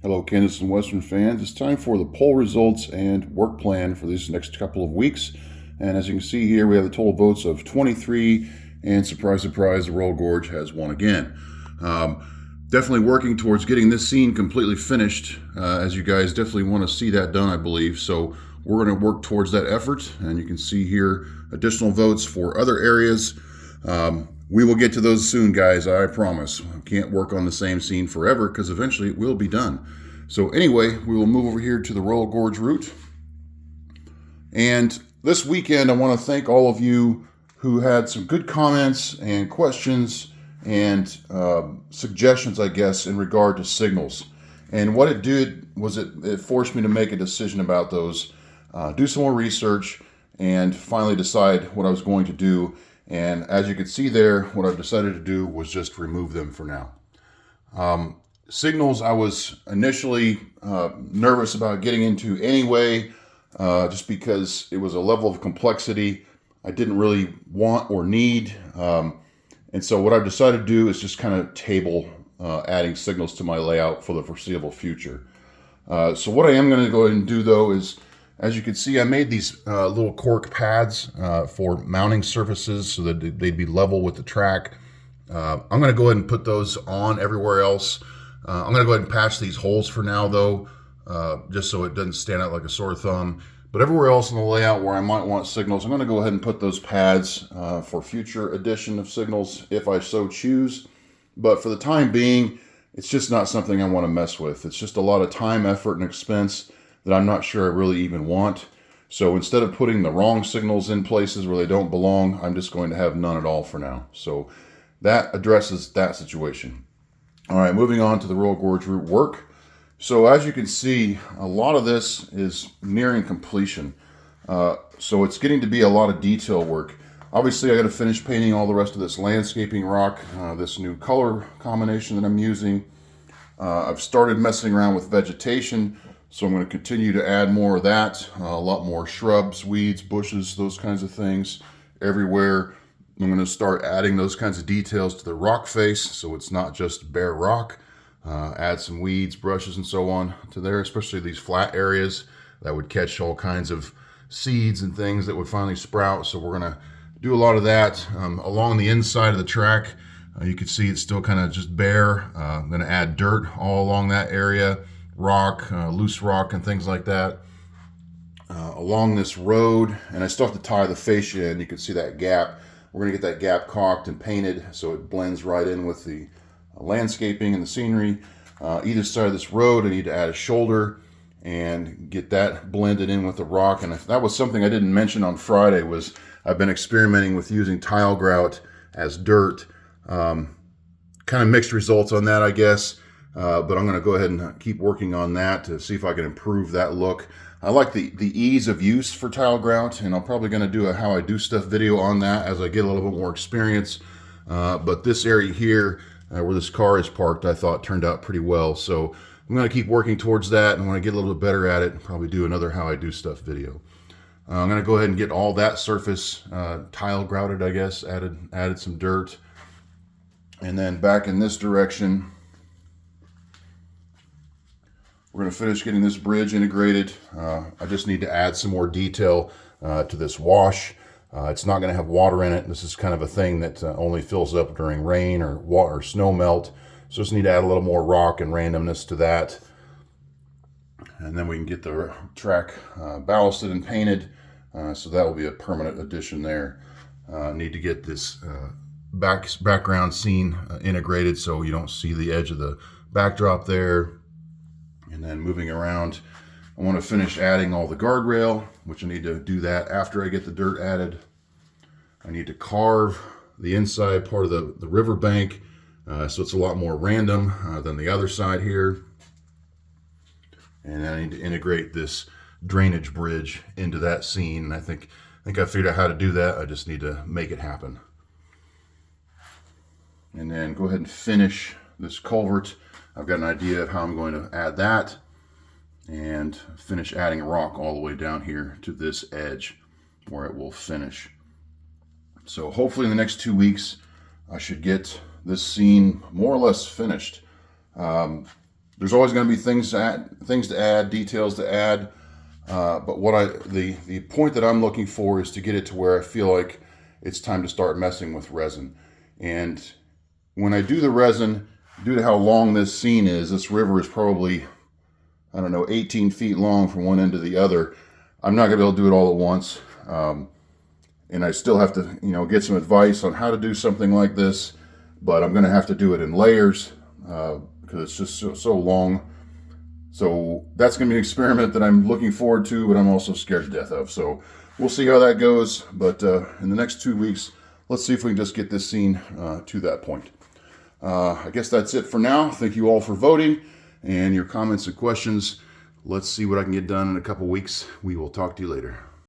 Hello, Kansas and Western fans. It's time for the poll results and work plan for these next couple of weeks. And as you can see here, we have the total votes of 23, and surprise, surprise, the Royal Gorge has won again. Definitely working towards getting this scene completely finished, as you guys definitely want to see that done, I believe. So we're going to work towards that effort, and you can see here additional votes for other areas. We will get to those soon, guys, I promise. Can't work on the same scene forever because eventually it will be done. So anyway, we will move over here to the Royal Gorge Route. And this weekend, I want to thank all of you who had some good comments and questions and suggestions, I guess, in regard to signals. And what it did was it forced me to make a decision about those, do some more research, and finally decide what I was going to do. And as you can see there, what I've decided to do was just remove them for now. Signals I was initially nervous about getting into anyway, just because it was a level of complexity I didn't really want or need. And so what I've decided to do is just kind of table adding signals to my layout for the foreseeable future. So what I am going to go ahead and do though is, as you can see, I made these little cork pads for mounting surfaces so that they'd be level with the track. I'm going to go ahead and put those on everywhere else. I'm going to go ahead and patch these holes for now though, just so it doesn't stand out like a sore thumb. But everywhere else in the layout where I might want signals, I'm going to go ahead and put those pads for future addition of signals if I so choose. But for the time being, it's just not something I want to mess with. It's just a lot of time, effort, and expense that I'm not sure I really even want. So instead of putting the wrong signals in places where they don't belong, I'm just going to have none at all for now. So that addresses that situation. All right, moving on to the Royal Gorge Route work. So as you can see, a lot of this is nearing completion. So it's getting to be a lot of detail work. Obviously, I got to finish painting all the rest of this landscaping rock, this new color combination that I'm using. I've started messing around with vegetation, so I'm going to continue to add more of that. A lot more shrubs, weeds, bushes, those kinds of things everywhere. I'm going to start adding those kinds of details to the rock face, so it's not just bare rock. Add some weeds, brushes, and so on to there, especially these flat areas that would catch all kinds of seeds and things that would finally sprout. So we're going to do a lot of that. Along the inside of the track, you can see it's still kind of just bare. I'm going to add dirt all along that area, rock, loose rock, and things like that. Along this road, and I still have to tie the fascia in. You can see that gap. We're going to get that gap caulked and painted so it blends right in with the landscaping and the scenery. Either side of this road, I need to add a shoulder and get that blended in with the rock. And if that was something I didn't mention on Friday, was I've been experimenting with using tile grout as dirt. Kind of mixed results on that, I guess. But I'm going to go ahead and keep working on that to see if I can improve that look. I like the ease of use for tile grout, and I'm probably going to do a how I do stuff video on that as I get a little bit more experience. But this area here, where this car is parked, I thought turned out pretty well. So I'm going to keep working towards that, and when I get a little bit better at it, probably do another how I do stuff video. I'm going to go ahead and get all that surface tile grouted, I guess, added some dirt. And then back in this direction, we're going to finish getting this bridge integrated. I just need to add some more detail to this wash. It's not going to have water in it. This is kind of a thing that only fills up during rain or snow melt. So just need to add a little more rock and randomness to that. And then we can get the track ballasted and painted. So that will be a permanent addition there. Need to get this background scene integrated so you don't see the edge of the backdrop there. And then moving around, I want to finish adding all the guardrail, which I need to do that after I get the dirt added. I need to carve the inside part of the river bank, so it's a lot more random than the other side here. And I need to integrate this drainage bridge into that scene. I think I figured out how to do that. I just need to make it happen. And then go ahead and finish this culvert. I've got an idea of how I'm going to add that, and finish adding rock all the way down here to this edge where it will finish. So hopefully in the next 2 weeks, I should get this scene more or less finished. There's always going to be things to add, details to add. But the point that I'm looking for is to get it to where I feel like it's time to start messing with resin. And when I do the resin, due to how long this scene is, this river is probably, I don't know, 18 feet long from one end to the other. I'm not going to be able to do it all at once. And I still have to, get some advice on how to do something like this. But I'm going to have to do it in layers because it's just so long. So that's going to be an experiment that I'm looking forward to, but I'm also scared to death of. So we'll see how that goes. But in the next 2 weeks, let's see if we can just get this scene to that point. I guess that's it for now. Thank you all for voting and your comments and questions. Let's see what I can get done in a couple weeks. We will talk to you later.